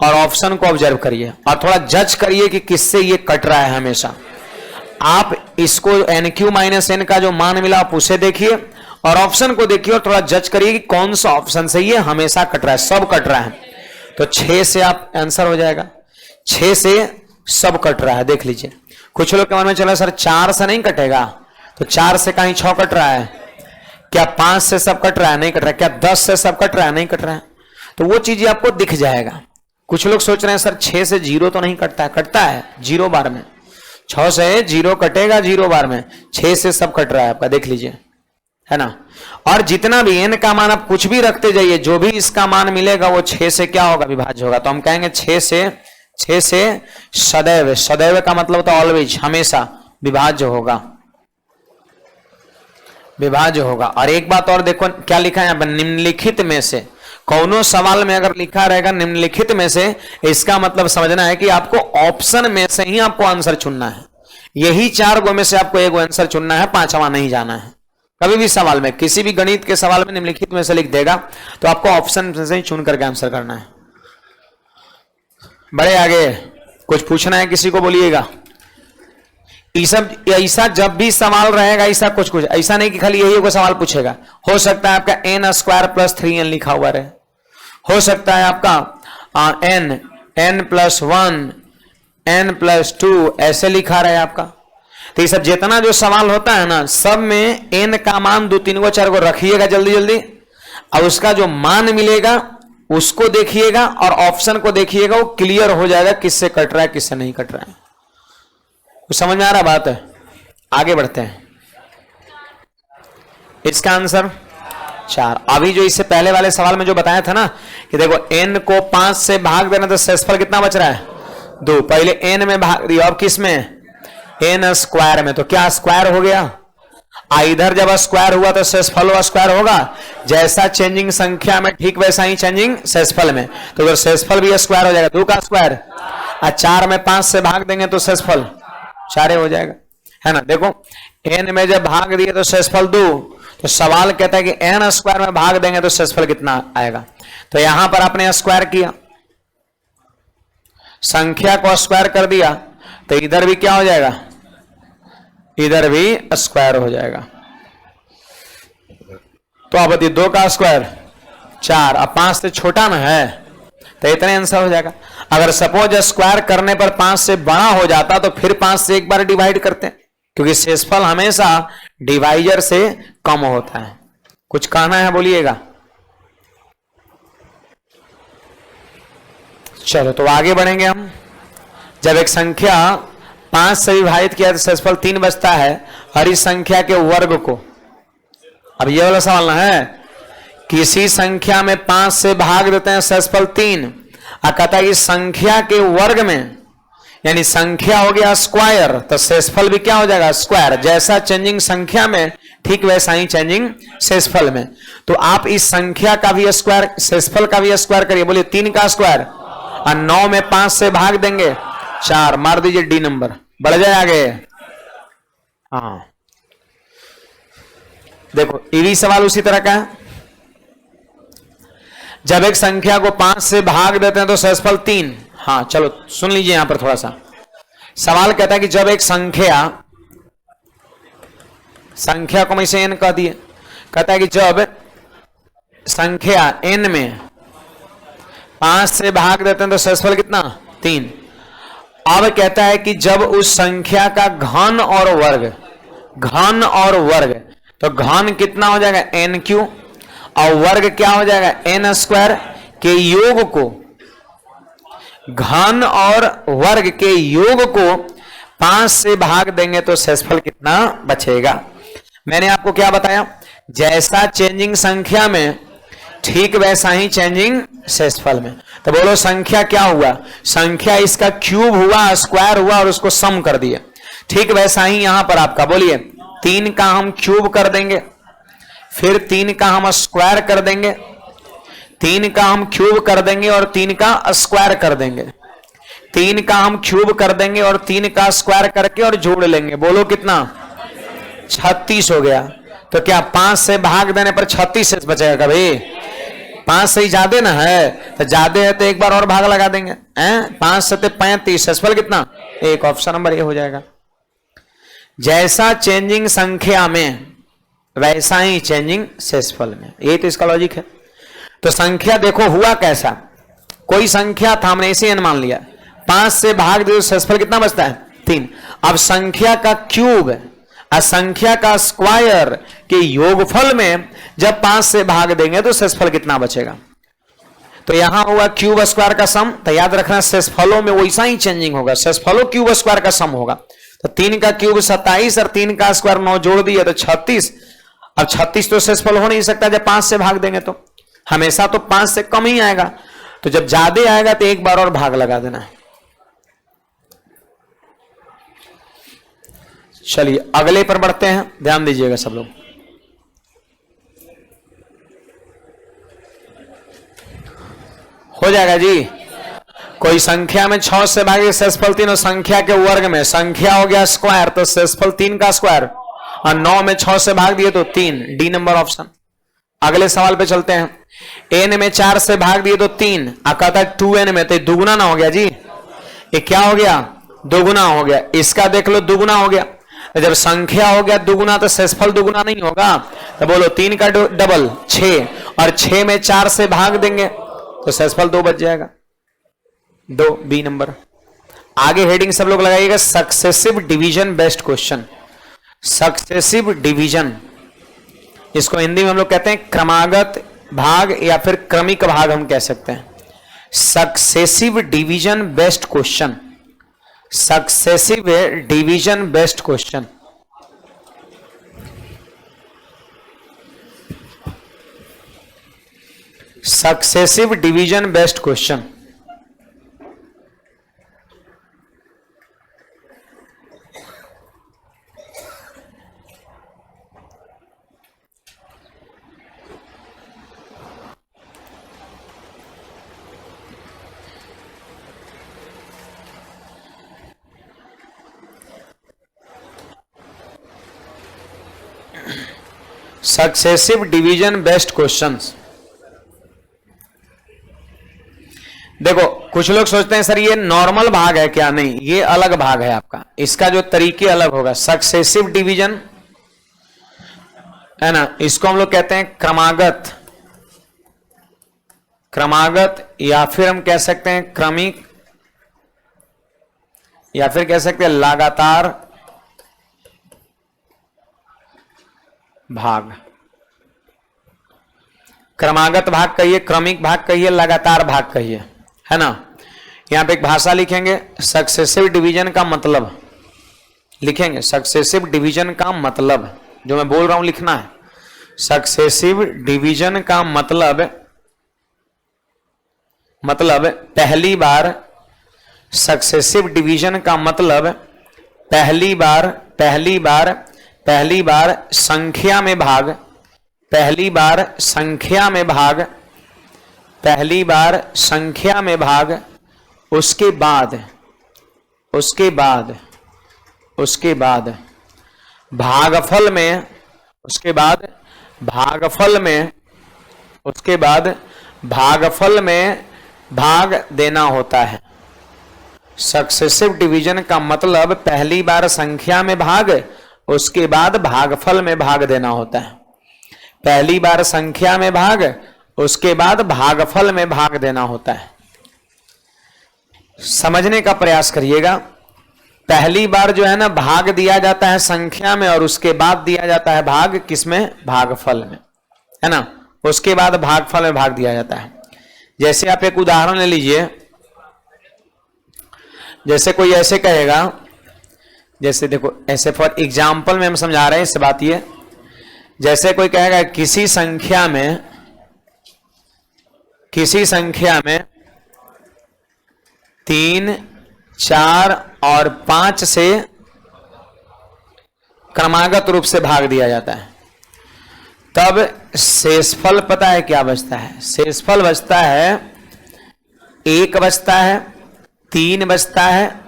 और ऑप्शन को ऑब्जर्व करिए और थोड़ा जज करिए कि किससे ये कट रहा है। हमेशा आप इसको nq माइनस n का जो मान मिला आप उसे देखिए और ऑप्शन को देखिए और थोड़ा जज करिए कि कौन सा ऑप्शन से ये हमेशा कट रहा है, सब कट रहा है। तो 6 से आप आंसर हो जाएगा, 6 से सब कट रहा है। देख लीजिए, कुछ लोग के मन में चला सर 4 से नहीं कटेगा, तो 4 से कहीं 6 कट रहा है, क्या 5 से सब कट रहा है? नहीं कट रहा है। क्या 10 से सब कट रहा है? नहीं कट रहा है। तो वो चीज आपको दिख जाएगा। कुछ लोग सोच रहे हैं सर 6 से 0 तो नहीं कटता है। कटता है 0 बार में, 6 से 0 कटेगा 0 बार में, 6 से सब कट रहा है आपका, देख लीजिए, है ना। और जितना भी n का मान आप कुछ भी रखते जाइए, जो भी इसका मान मिलेगा वो 6 से क्या होगा? विभाज्य होगा। तो हम कहेंगे 6 से सदैव, सदैव का मतलब होता है ऑलवेज, हमेशा विभाज्य होगा, विभाज्य होगा। और एक बात और देखो क्या लिखा है यहाँ पर, निम्नलिखित में से। कौनो सवाल में अगर लिखा रहेगा निम्नलिखित में से, इसका मतलब समझना है कि आपको ऑप्शन में से ही आपको आंसर चुनना है। यही 4 गो में से आपको एक आंसर चुनना है, 5वां नहीं जाना है। कभी भी सवाल में, किसी भी गणित के सवाल में निम्नलिखित में से लिख देगा तो आपको ऑप्शन से ही चुन करके आंसर करना है। बड़े आगे कुछ पूछना है किसी को? बोलिएगा। ऐसा जब भी सवाल रहेगा, ऐसा कुछ ऐसा नहीं कि खाली यही को सवाल पूछेगा। हो सकता है आपका n² + 3n लिखा हुआ रहे, हो सकता है आपका n+1 n+2 ऐसे लिखा रहे आपका। तो ये सब जितना जो सवाल होता है ना, सब में n का मान 2 3 4 को रखिएगा जल्दी जल्दी, और उसका जो मान मिलेगा उसको देखिएगा और ऑप्शन को देखिएगा, वो क्लियर हो जाएगा किससे कट रहा है किससे नहीं कट रहा है। कुछ समझ में आ रहा बात है? आगे बढ़ते हैं। इसका आंसर 4। अभी जो इससे पहले वाले सवाल में जो बताया था ना कि देखो n को 5 से भाग देना तो शेषफल कितना बच रहा है? 2। पहले n में भाग दिया, अब किस में? n² में। तो क्या स्क्वायर हो गया? इधर जब स्क्वायर हुआ तो शेषफल स्क्वायर होगा। जैसा चेंजिंग संख्या में ठीक वैसा ही चेंजिंग शेषफल में। तो अगर शेषफल भी स्क्वायर हो जाएगा, 2 का स्क्वायर, और 4 में 5 से भाग देंगे तो शेषफल 4 हो जाएगा, है ना। देखो n में जब भाग दिए तो शेषफल 2, तो सवाल कहता है कि n² में भाग देंगे तो शेषफल कितना आएगा। तो यहां पर आपने स्क्वायर किया, संख्या को स्क्वायर कर दिया, तो इधर भी क्या हो जाएगा? इधर भी स्क्वायर हो जाएगा। तो अब 2 का स्क्वायर 4, अब 5 से छोटा ना है तो इतने आंसर हो जाएगा। अगर सपोज स्क्वायर करने पर 5 से बड़ा हो जाता तो फिर 5 से एक बार डिवाइड करते हैं, क्योंकि शेषफल हमेशा डिवाइजर से कम होता है। कुछ कहना है? बोलिएगा। चलो तो आगे बढ़ेंगे हम। जब एक संख्या 5 से विभाजित किया तो शेषफल 3 बचता है, और इस संख्या के वर्ग को, अब ये वाला सवाल ना है, किसी संख्या में 5 से भाग देते हैं शेषफल 3, और कहता है कि संख्या के वर्ग में, यानी संख्या हो गया स्क्वायर, तो शेषफल भी क्या हो जाएगा? स्क्वायर। जैसा चेंजिंग संख्या में ठीक वैसा ही चेंजिंग शेषफल में। तो आप इस संख्या का भी स्क्वायर, शेषफल का भी स्क्वायर करिए। बोलिए 3 का स्क्वायर, और 9 में 5 से भाग देंगे 4, मार दीजिए डी नंबर, बढ़ जाए आगे। हाँ देखो ये भी सवाल उसी तरह का है। जब एक संख्या को 5 से भाग देते हैं तो शेषफल 3। हाँ चलो सुन लीजिए यहां पर थोड़ा सा सवाल कहता है कि जब एक संख्या को मैं इसे n कह दिए, कहता है कि जब संख्या n में 5 से भाग देते हैं तो शेषफल कितना? 3। अब कहता है कि जब उस संख्या का घन और वर्ग, घन और वर्ग, तो घन कितना हो जाएगा? n³ और वर्ग क्या हो जाएगा? n² के योग को, घन और वर्ग के योग को 5 से भाग देंगे तो शेषफल कितना बचेगा? मैंने आपको क्या बताया? जैसा चेंजिंग संख्या में ठीक वैसा ही चेंजिंग शेषफल में। तो बोलो संख्या क्या हुआ? संख्या इसका क्यूब हुआ, स्क्वायर हुआ, और उसको सम कर दिया। ठीक वैसा ही यहां पर आपका, बोलिए 3 का हम क्यूब कर देंगे, फिर 3 का हम स्क्वायर कर देंगे, 3 का हम क्यूब कर देंगे और 3 का स्क्वायर कर देंगे, 3 का हम क्यूब कर देंगे और 3 का स्क्वायर करके और जोड़ लेंगे। बोलो कितना? 36 हो गया। तो क्या 5 से भाग देने पर 36 बचेगा? कभी 5 से ही ज्यादा ना है, तो ज्यादा है तो एक बार और भाग लगा देंगे, 5 से 35, शेषफल कितना? 1। ऑप्शन नंबर ए हो जाएगा। जैसा चेंजिंग संख्या में वैसा ही चेंजिंग शेषफल में, ये तो इसका लॉजिक है। तो संख्या देखो हुआ कैसा, कोई संख्या था, हमने इसे n मान लिया, 5 से भाग दे तो शेषफल कितना बचता है? 3। अब संख्या का क्यूब असंख्या का स्क्वायर के योगफल में जब 5 से भाग देंगे तो शेषफल कितना बचेगा। तो यहां होगा क्यूब स्क्वायर का सम, तो याद रखना शेषफलों में वैसा ही चेंजिंग होगा, शेषफलों क्यूब स्क्वायर का सम होगा। तो 3 का क्यूब 27 और 3 का स्क्वायर 9 जोड़ दिए तो 36। अब 36 तो शेषफल हो नहीं सकता जब 5 से भाग देंगे, तो हमेशा तो 5 से कम ही आएगा। तो जब ज्यादा आएगा तो एक बार और भाग लगा देना है। चलिए अगले पर बढ़ते हैं, ध्यान दीजिएगा सब लोग। हो जाएगा जी। कोई संख्या में 6 से भागे शेषफल 3 और संख्या के वर्ग में संख्या हो गया स्क्वायर तो शेषफल 3 का स्क्वायर, और 9 में 6 से भाग दिए तो 3, डी नंबर ऑप्शन। अगले सवाल पे चलते हैं। n में 4 से भाग दिए तो 3, कहता है 2n में, तो दुगुना ना हो गया जी, ये क्या हो गया, दोगुना हो गया। इसका देख लो दुगुना हो गया। जब संख्या हो गया दुगुना तो शेषफल दुगुना नहीं होगा, तो बोलो 3 का डबल 6, और 6 में 4 से भाग देंगे तो शेषफल 2 बच जाएगा, 2, बी नंबर। आगे हेडिंग सब लोग लगाइएगा successive division based question. Successive division, इसको हिंदी में हम लोग कहते हैं क्रमागत भाग या फिर क्रमिक भाग हम कह सकते हैं। Successive division based question, successive division based question. Successive division based question. Successive division based questions. देखो कुछ लोग सोचते हैं सर ये नॉर्मल भाग है क्या, नहीं ये अलग भाग है आपका, इसका जो तरीके अलग होगा। सक्सेसिव डिवीजन है ना, इसको हम लोग कहते हैं क्रमागत, क्रमागत या फिर हम कह सकते हैं क्रमिक, या फिर कह सकते हैं लगातार भाग। क्रमागत भाग कहिए, क्रमिक भाग कहिए, लगातार भाग कहिए, है ना। यहां पे एक भाषा लिखेंगे, सक्सेसिव डिवीजन का मतलब लिखेंगे, सक्सेसिव डिवीजन का मतलब जो मैं बोल रहा हूं लिखना है। सक्सेसिव डिवीजन का मतलब पहली बार, सक्सेसिव डिवीजन का मतलब पहली बार संख्या में भाग, पहली बार संख्या में भाग, पहली बार संख्या में भाग, उसके बाद भागफल में, उसके बाद भागफल में भाग देना होता है। सक्सेसिव डिवीजन का मतलब पहली बार संख्या में भाग, उसके बाद भागफल में भाग देना होता है। पहली बार संख्या में भाग, उसके बाद भागफल में भाग देना होता है। समझने का प्रयास करिएगा। पहली बार जो है ना भाग दिया जाता है संख्या में, और उसके बाद दिया जाता है भाग किसमें, भागफल में, है ना। उसके बाद भागफल में भाग दिया जाता है। जैसे आप एक उदाहरण ले लीजिए, जैसे कोई ऐसे कहेगा, जैसे देखो ऐसे फॉर एग्जाम्पल में हम समझा रहे हैं इस बात ये, जैसे कोई कहेगा किसी संख्या में 3, 4 और 5 से क्रमागत रूप से भाग दिया जाता है, तब शेषफल पता है क्या बचता है। शेषफल बचता है 1 बचता है, 3 बचता है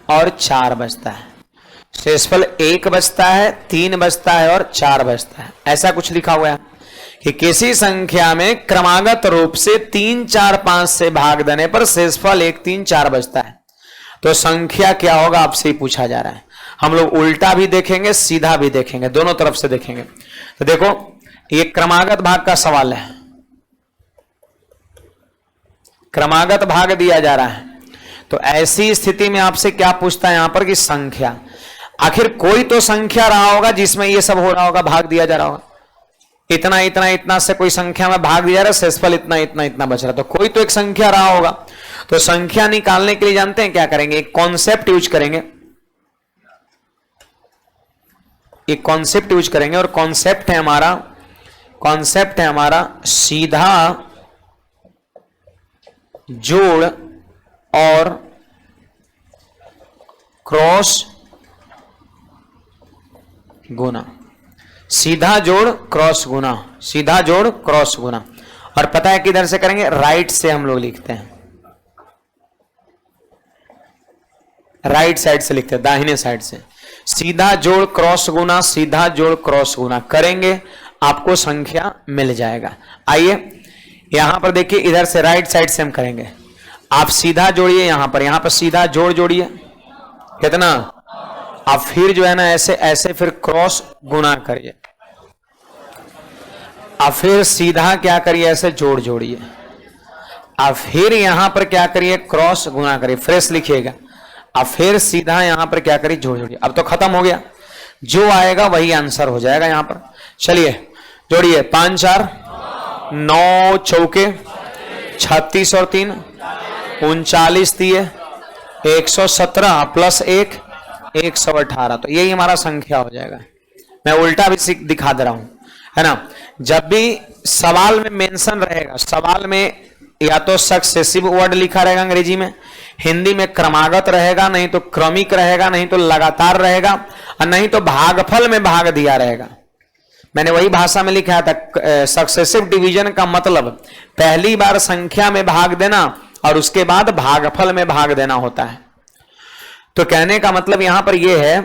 और 4 बचता है। शेषफल 1 बचता है, 3 बचता है और 4 बचता है। ऐसा कुछ लिखा हुआ है कि किसी संख्या में क्रमागत रूप से 3, 4, 5 से भाग देने पर शेषफल 1, 3, 4 बचता है। तो संख्या क्या होगा आपसे ही पूछा जा रहा है। हम लोग उल्टा भी देखेंगे, सीधा भी देखेंगे, दोनों तरफ से देखेंगे। तो देखो ये क्रमागत भाग का सवाल है, क्रमागत भाग दिया जा रहा है। तो ऐसी स्थिति में आपसे क्या पूछता है यहां पर कि संख्या। आखिर कोई तो संख्या रहा होगा जिसमें ये सब हो रहा होगा, भाग दिया जा रहा होगा, इतना इतना इतना से कोई संख्या में भाग दिया रहा है, शेषफल इतना इतना इतना बच रहा, तो कोई तो एक संख्या रहा होगा। तो संख्या निकालने के लिए जानते हैं क्या करेंगे, एक कॉन्सेप्ट यूज करेंगे, एक कॉन्सेप्ट यूज करेंगे, और कॉन्सेप्ट है हमारा सीधा जोड़ और क्रॉस गुना। सीधा जोड़ क्रॉस गुना, सीधा जोड़ क्रॉस गुना। और पता है किधर से करेंगे, राइट से हम लोग लिखते हैं, राइट साइड से लिखते हैं, दाहिने साइड से। सीधा जोड़ क्रॉस गुना, सीधा जोड़ क्रॉस गुना करेंगे, आपको संख्या मिल जाएगा। आइए यहां पर देखिए, इधर से राइट साइड से हम करेंगे। आप सीधा जोड़िए, यहां पर सीधा जोड़ जोड़िए, कितना, आप फिर जो है ना ऐसे ऐसे फिर क्रॉस गुना करिए, आप फिर सीधा क्या करिए, ऐसे जोड़ जोड़िए, आप फिर यहां पर क्या करिए, क्रॉस गुना करिए, फ्रेश लिखिएगा, आप फिर सीधा यहां पर क्या करिए, जोड़ जोड़िए। अब तो खत्म हो गया, जो आएगा वही आंसर हो जाएगा यहां पर। चलिए जोड़िए, 5 4 9 चौके 36 और 3 39 दिए 117 प्लस 1 118, तो यही हमारा संख्या हो जाएगा। मैं उल्टा भी दिखा दे रहा हूं, है ना। जब भी सवाल में मेंशन रहेगा, सवाल में या तो सक्सेसिव वर्ड लिखा रहेगा अंग्रेजी में, हिंदी में क्रमागत रहेगा, नहीं तो क्रमिक रहेगा, नहीं तो लगातार रहेगा, और नहीं तो भागफल में भाग दिया रहेगा। मैंने वही भाषा में लिखा था, सक्सेसिव डिवीजन का मतलब पहली बार संख्या में भाग देना और उसके बाद भागफल में भाग देना होता है। तो कहने का मतलब यहां पर यह है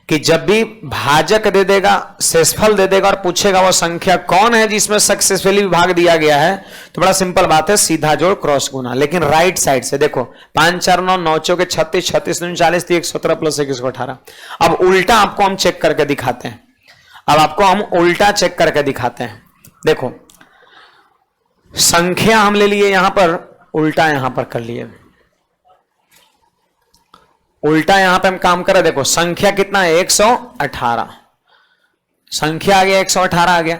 कि जब भी भाजक दे देगा, शेषफल दे देगा और पूछेगा वो संख्या कौन है जिसमें सक्सेसफुली भाग दिया गया है, तो बड़ा सिंपल बात है, सीधा जोड़ क्रॉस गुना, लेकिन राइट साइड से। देखो 5 4 9 9 चौके 36 36 39 117 प्लस 118। अब उल्टा आपको हम चेक करके दिखाते हैं, अब आपको हम उल्टा चेक करके दिखाते हैं। देखो संख्या हम ले लिए यहां पर, उल्टा यहां पर कर लिए, उल्टा यहां पे हम काम कर रहे। देखो संख्या कितना है, 118, संख्या आ गया 118 आ गया।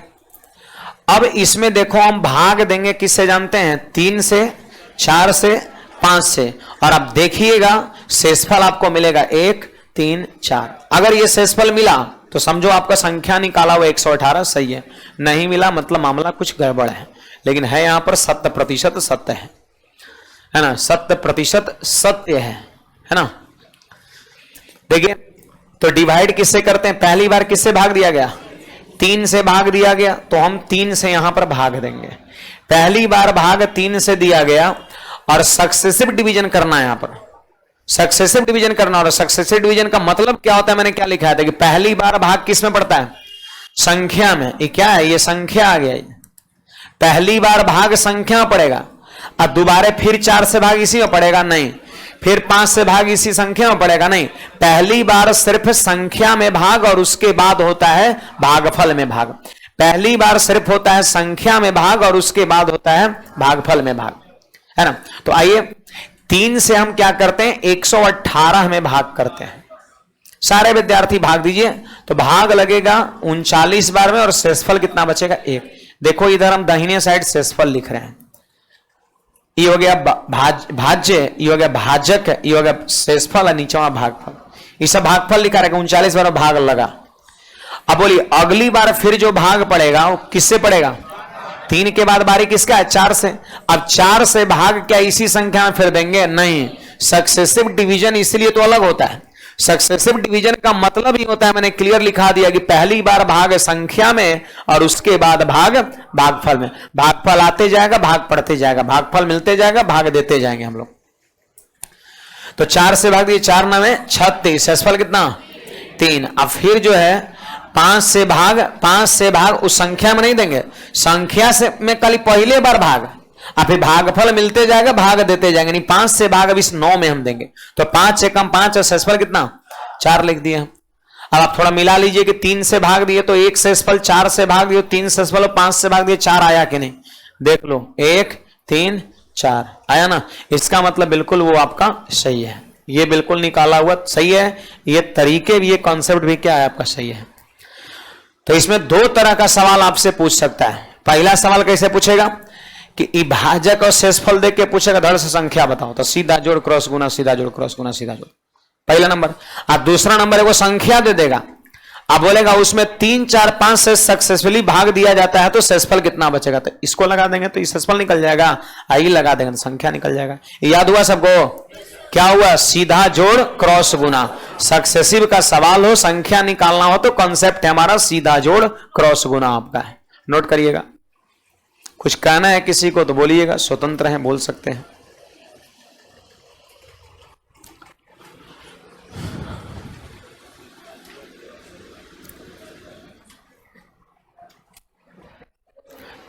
अब इसमें देखो हम भाग देंगे किससे जानते हैं, 3 से 4 से 5 से, और अब देखिएगा शेषफल आपको मिलेगा 1 3 4। अगर ये शेषफल मिला तो समझो आपका संख्या निकाला हुआ 118 सही है, नहीं मिला मतलब मामला कुछ गड़बड़ है। लेकिन है यहां पर 100% सत्य है ना, 100% सत्य है ना। देखिए तो डिवाइड किससे करते हैं, पहली बार किससे भाग दिया गया, 3 से भाग दिया गया, तो हम 3 से यहां पर भाग देंगे। पहली बार भाग 3 से दिया गया और सक्सेसिव डिवीजन करना है, यहां पर सक्सेसिव डिवीजन करना। और सक्सेसिव डिवीजन का मतलब क्या होता है, मैंने क्या लिखा था कि पहली बार भाग किस में पड़ता है, संख्या में। ये क्या है, ये संख्या आ गया, पहली बार भाग संख्या पड़ेगा, और दोबारा फिर 4 से भाग इसी में पड़ेगा नहीं, फिर 5 से भाग इसी संख्या में पड़ेगा नहीं। पहली बार सिर्फ संख्या में भाग और उसके बाद होता है भागफल में भाग। पहली बार सिर्फ होता है संख्या में भाग और उसके बाद होता है भागफल में भाग, है ना। तो आइए 3 से हम क्या करते हैं, 118 में भाग करते हैं। सारे विद्यार्थी भाग दीजिए, तो भाग लगेगा 39 बार में और शेषफल कितना बचेगा, 1। देखो इधर हम दाहिने साइड शेषफल लिख रहे हैं, ये हो गया भाज्य, ये हो गया भाजक, ये हो गया शेषफल और नीचे भागफल। ये सब भागफल लिखा रहेगा, 39 बार भाग लगा। अब बोलिए अगली बार फिर जो भाग पड़ेगा वो किससे पड़ेगा, 3 के बाद बारी किसका है, 4 से। अब 4 से भाग क्या इसी संख्या में फिर देंगे, नहीं। सक्सेसिव डिवीजन इसलिए तो अलग होता है, सक्सेसिव डिवीजन का मतलब ही होता है, मैंने क्लियर लिखा दिया कि पहली बार भाग संख्या में और उसके बाद भाग भागफल में। भागफल आते जाएगा, भाग पढ़ते जाएगा, भागफल मिलते जाएगा, भाग देते जाएंगे हम लोग। तो 4 से भाग दिए, 4 9 36, शेषफल कितना 3। अब फिर जो है 5 से भाग उस संख्या में नहीं देंगे, संख्या से में कल पहले बार भाग, अब फिर भागफल मिलते जाएगा, भाग देते जाएंगे, नहीं 5 से भाग अब इस 9 में हम देंगे। तो 5 से कम 5 और शेषफल कितना 4 लिख दिए हम। अब आप थोड़ा मिला लीजिए कि 3 से भाग दिए तो 1 शेषफल, 4 से भाग दिए 3 शेषफल, 5 से भाग दिए 4 आया कि नहीं, देख लो 1 3 4 आया ना। इसका मतलब बिल्कुल वो आपका सही है, ये बिल्कुल निकाला हुआ सही है, ये तरीके भी, ये कॉन्सेप्ट भी क्या है आपका सही है। तो इसमें दो तरह का सवाल आपसे पूछ सकता है। पहला सवाल कैसे पूछेगा कि विभाजक और शेषफल देख के पूछेगा धड़ से संख्या बताओ, तो सीधा जोड़ क्रॉस गुना, सीधा जोड़ क्रॉस गुना, सीधा जोड़, पहला नंबर। और दूसरा नंबर है वो संख्या दे देगा, अब बोलेगा उसमें 3 4 5 से सक्सेसफुली भाग दिया जाता है तो शेषफल कितना बचेगा, तो इसको लगा देंगे तो शेषफल निकल जाएगा, आई लगा देंगे तो संख्या निकल जाएगा। याद हुआ सबको? क्या हुआ? सीधा जोड़ क्रॉस गुना। सक्सेसिव का सवाल हो, संख्या निकालना हो तो कॉन्सेप्ट है हमारा सीधा जोड़ क्रॉस गुना आपका है, नोट करिएगा। कुछ कहना है किसी को तो बोलिएगा, स्वतंत्र हैं, बोल सकते हैं।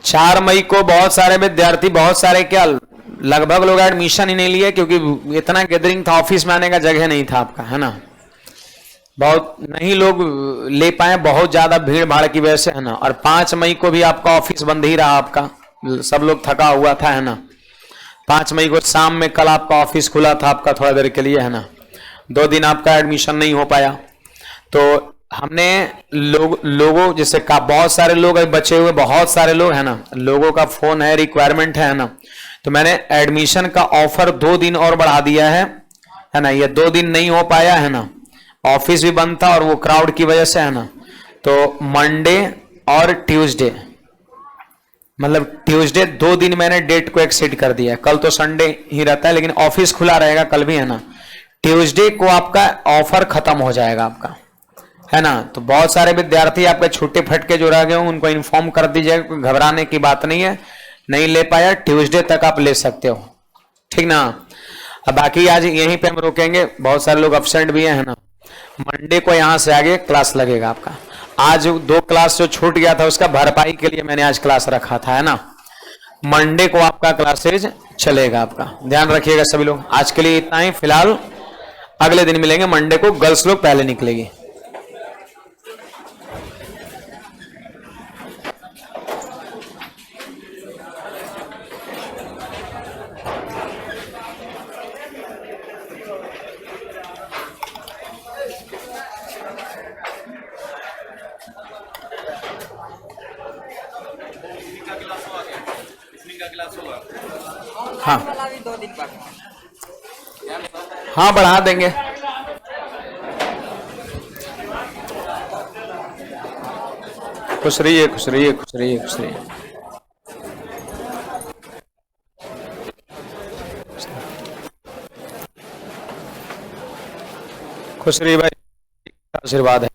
चार मई को बहुत सारे विद्यार्थी, बहुत सारे क्या लगभग लोग एडमिशन ही नहीं लिए, क्योंकि इतना गैदरिंग था, ऑफिस में आने का जगह नहीं था आपका, है ना। बहुत नहीं लोग ले पाए, बहुत ज्यादा भीड़ भाड़ की वजह से, है ना। और 5 मई को भी आपका ऑफिस बंद ही रहा आपका, सब लोग थका हुआ था, है ना। 5 मई को शाम में कल आपका ऑफिस खुला था आपका थोड़ा देर के लिए, है ना। 2 दिन आपका एडमिशन नहीं हो पाया। तो हमने लोगों जैसे का बहुत सारे लोग बचे हुए, बहुत सारे लोग, है ना, लोगों का फोन है, रिक्वायरमेंट है ना। तो मैंने एडमिशन का ऑफर 2 दिन और बढ़ा दिया है ना। ये 2 दिन नहीं हो पाया, है ना, ऑफिस भी बंद था और वो क्राउड की वजह से, है ना। तो मंडे और ट्यूसडे, मतलब ट्यूसडे 2 दिन मैंने डेट को एक्सीड कर दिया। कल तो संडे ही रहता है लेकिन ऑफिस खुला रहेगा कल भी, है ना। ट्यूसडे को आपका ऑफर खत्म हो जाएगा आपका, है ना। तो बहुत सारे विद्यार्थी आपके छूटे फटके जो रह गए हों उनको इन्फॉर्म कर दीजिएगा, कोई घबराने की बात नहीं है। नहीं ले पाया ट्यूसडे तक आप ले सकते हो, ठीक ना। अब बाकी आज यहीं पे हम रोकेंगे, बहुत सारे लोग अब्सेंट भी है ना। मंडे को यहां से आगे क्लास लगेगा आपका। आज 2 क्लास जो छूट गया था उसका भरपाई के लिए मैंने आज क्लास रखा था, है ना। मंडे को आपका क्लासेज चलेगा आपका, ध्यान रखिएगा सभी लोग। आज के लिए इतना ही फिलहाल, अगले दिन मिलेंगे। मंडे को गर्ल्स लोग पहले निकलेगी। हाँ हाँ बढ़ा देंगे। खुश रहिए, खुश रहिए, खुश रहिए, खुश रहिए। खुश रहिए भाई, आशीर्वाद है।